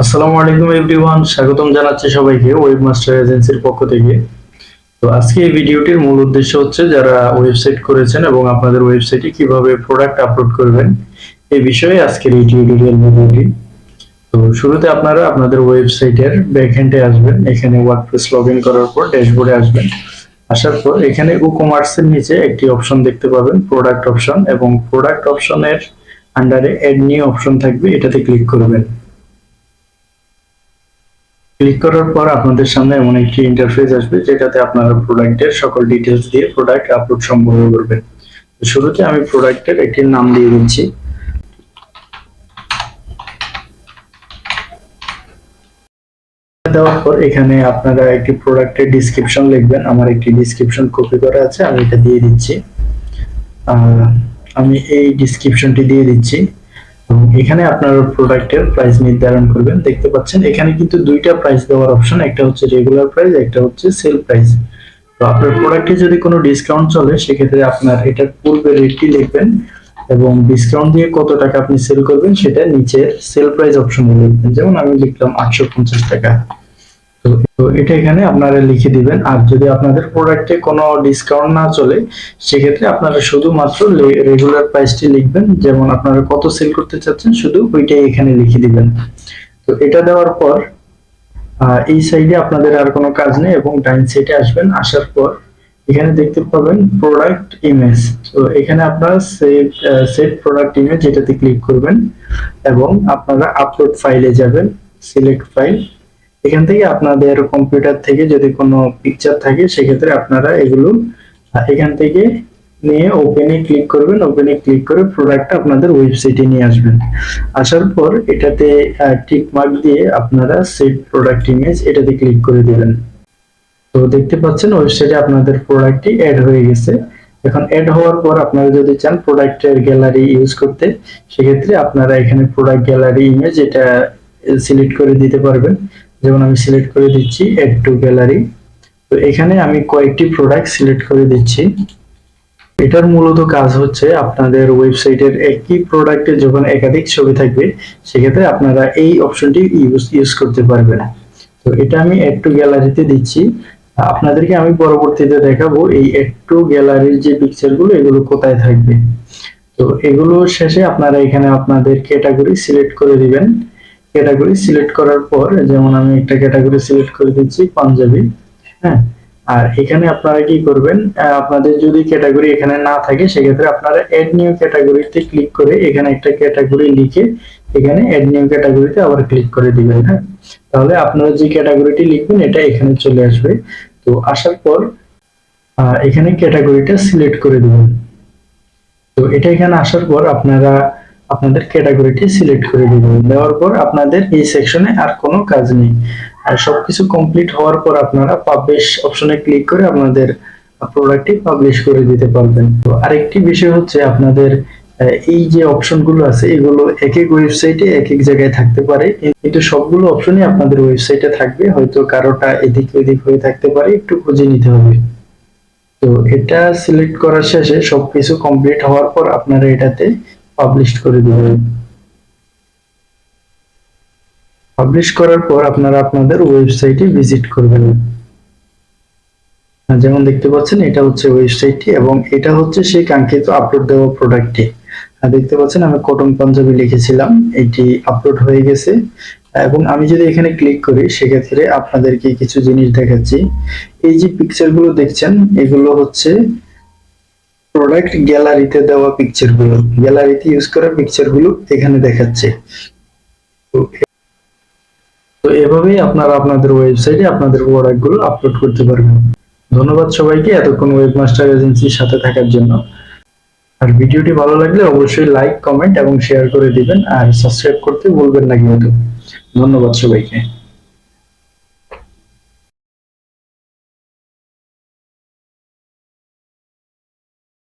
আসসালামু আলাইকুম এভরিওয়ান, স্বাগতম জানাচ্ছি সবাইকে ওয়েবমাস্টার এজেন্সির পক্ষ থেকে। তো আজকে এই ভিডিওটির মূল উদ্দেশ্য হচ্ছে যারা ওয়েবসাইট করেছেন এবং আপনাদের ওয়েবসাইটে কিভাবে প্রোডাক্ট আপলোড করবেন এই বিষয়ে আজকের এই টিউটোরিয়াল ভিডিওটি। তো শুরুতে আপনারা আপনাদের ওয়েবসাইটের ব্যাকএন্ডে আসবেন। এখানে ওয়ার্ডপ্রেস লগইন করার পর ড্যাশবোর্ডে আসবেন। আসার পর এখানে ই-কমার্সের নিচে একটি অপশন দেখতে পাবেন, প্রোডাক্ট অপশন, এবং প্রোডাক্ট অপশনের আন্ডারে এড নিউ অপশন থাকবে, এটাতে ক্লিক করবেন। ক্লিক করার পর আপনাদের সামনে এমন একটি ইন্টারফেস আসবে যেটাতে আপনারা প্রোডাক্টের সকল ডিটেইলস দিয়ে প্রোডাক্ট আপলোড সম্পন্ন করবেন। শুরুতে আমি প্রোডাক্টের একটি নাম দিয়ে দিচ্ছি। দেওয়ার পর এখানে আপনারা একটি প্রোডাক্টের ডেসক্রিপশন লিখবেন। আমার একটি ডেসক্রিপশন কপি করা আছে, আমি এটা দিয়ে দিচ্ছি। আমি এই ডেসক্রিপশনটি দিয়ে দিচ্ছি এবং এখানে আপনারা প্রোডাক্টের প্রাইস নির্ধারণ করবেন। দেখতে পাচ্ছেন এখানে কিন্তু দুইটা প্রাইস দেওয়ার অপশন, একটা হচ্ছে রেগুলার প্রাইস, একটা হচ্ছে সেল প্রাইস। তো আপনার প্রোডাক্টে যদি কোনো ডিসকাউন্ট চলে সেক্ষেত্রে আপনার এটার পূর্বে রেটটি লিখবেন এবং ডিসকাউন্ট দিয়ে কত টাকা আপনি সেল করবেন সেটা নিচে সেল প্রাইস অপশনে লিখবেন। যেমন আমি লিখলাম 850 টাকা। তো এটা এখানে আপনারা লিখে দিবেন। আর যদি আপনাদের প্রোডাক্টে কোনো ডিসকাউন্ট না চলে সেক্ষেত্রে আপনারা শুধুমাত্র রেগুলার প্রাইসটি লিখবেন, যেমন আপনারা কত সেল করতে চাচ্ছেন শুধু ওইটাই এখানে লিখে দিবেন। তো এটা দেওয়ার পর এই সাইডে আপনাদের আর কোনো কাজ নেই এবং ডাইন সাইডে আসবেন। আসার পর এখানে দেখতে পাবেন প্রোডাক্ট ইমেজ। তো এখানে আপনারা সেভ প্রোডাক্ট ইমেজ এটাতে ক্লিক করবেন এবং আপনারা আপলোড ফাইলে যাবেন, সিলেক্ট ফাইল। এখান থেকে আপনাদের কম্পিউটার থেকে যদি কোনো পিকচার থাকে সেক্ষেত্রে আপনারা এগুলো এখান থেকে নিয়ে ওপেনে ক্লিক করবেন। ওপেনে ক্লিক করে প্রোডাক্টটা আপনাদের ওয়েবসাইটে নিয়ে আসবেন। আসার পর এটাতে টিক মার্ক দিয়ে আপনারা সেভ প্রোডাক্ট ইমেজ এটাতে ক্লিক করে দিবেন। তো দেখতে পাচ্ছেন ওয়েবসাইটে আপনাদের প্রোডাক্টটি অ্যাড হয়ে গেছে। এখন অ্যাড হওয়ার পর আপনারা যদি চান প্রোডাক্টের গ্যালারি ইউজ করতে সেক্ষেত্রে আপনারা এখানে প্রোডাক্ট গ্যালারি ইমেজ এটা সিলেক্ট করে দিতে পারবেন। যেমন আমি সিলেক্ট করে দিচ্ছি অ্যাড টু গ্যালারি। তো এখানে আমি কয়েকটি প্রোডাক্ট সিলেক্ট করে দিচ্ছি। এটার মূলত কাজ হচ্ছে আপনাদের ওয়েবসাইটের একই প্রোডাক্টে যখন একাধিক ছবি থাকবে সেক্ষেত্রে আপনারা এই অপশনটি ইউজ করতে পারবেন। তো এটা আমি অ্যাড টু গ্যালারিতে দিচ্ছি। আপনাদেরকে আমি পরবর্তীতে দেখাবো এই অ্যাড টু গ্যালারির যে পিকচারগুলো এগুলো কোথায় থাকবে। তো এগুলো শেষে আপনারা এখানে আপনাদের ক্যাটাগরি সিলেক্ট করে দিবেন। ক্যাটাগরি সিলেক্ট করার পর যেমন আমি একটা ক্যাটাগরি সিলেক্ট করে দিচ্ছি পাঞ্জাবি। হ্যাঁ, আর এখানে আপনারা কি করবেন, আপনাদের যদি ক্যাটাগরি এখানে না থাকে সেক্ষেত্রে আপনারা এড নিউ ক্যাটাগরিতে ক্লিক করে এখানে একটা ক্যাটাগরি লিখে এখানে এড নিউ ক্যাটাগরিতে আবার ক্লিক করে দিবেন। হ্যাঁ, তাহলে আপনারা যে ক্যাটাগরিটি লিখবেন এটা এখানে চলে আসবে। তো আসার পর এখানে ক্যাটাগরিটা সিলেক্ট করে দিবেন। তো এটা এখানে আসার পর আপনারা আপনাদের ক্যাটাগরিটি সিলেক্ট করে দিবেন। দেওয়ার পর আপনাদের এই সেকশনে আর কোনো কাজ নেই। আর সবকিছু কমপ্লিট হওয়ার পর আপনারা পাবলিশ অপশনে ক্লিক করে আপনাদের প্রোডাক্টটি পাবলিশ করে দিতে পারবেন। তো আরেকটি বিষয় হচ্ছে আপনাদের এই যে অপশনগুলো আছে এগুলো এক এক ওয়েবসাইটে এক এক জায়গায় থাকতে পারে, কিন্তু সবগুলো অপশনই আপনাদের ওয়েবসাইটে থাকবে। হয়তো কারোটা এদিক ওদিক হয়ে থাকতে পারে, একটু খুঁজে নিতে হবে। তো এটা সিলেক্ট করার শেষে সবকিছু কমপ্লিট হওয়ার পর আপনারা এটাতে পাবলিশ করে দিবেন। পাবলিশ করার পর আপনারা আপনাদের ওয়েবসাইটে ভিজিট করবেন। যেমন দেখতে পাচ্ছেন এটা হচ্ছে ওয়েবসাইটটি এবং এটা হচ্ছে সেই কাঙ্ক্ষিত আপলোড দেওয়া প্রোডাক্টটি। দেখতে পাচ্ছেন আমি কটন পাঞ্জাবি লিখেছিলাম, এটি আপলোড হয়ে গেছে। এবং আমি যদি এখানে ক্লিক করি সেক্ষেত্রে আপনাদেরকে কিছু জিনিস দেখাচ্ছি। এই যে পিকচারগুলো দেখছেন এগুলো হচ্ছে প্রোডাক্ট গ্যালারিতে দেওয়া পিকচারগুলো, গ্যালারিতে ইউজ করা পিকচারগুলো এখানে দেখাচ্ছে। তো এভাবেই আপনারা আপনাদের ওয়েবসাইটে আপনাদের প্রোডাক্টগুলো আপলোড করতে পারবেন। ধন্যবাদ সবাইকে এতক্ষণ ওয়েবমাস্টার এজেন্সির সাথে থাকার জন্য। আর ভিডিওটি ভালো লাগলে অবশ্যই লাইক, কমেন্ট এবং শেয়ার করে দিবেন আর সাবস্ক্রাইব করতে ভুলবেন না কিন্তু। ধন্যবাদ সবাইকে।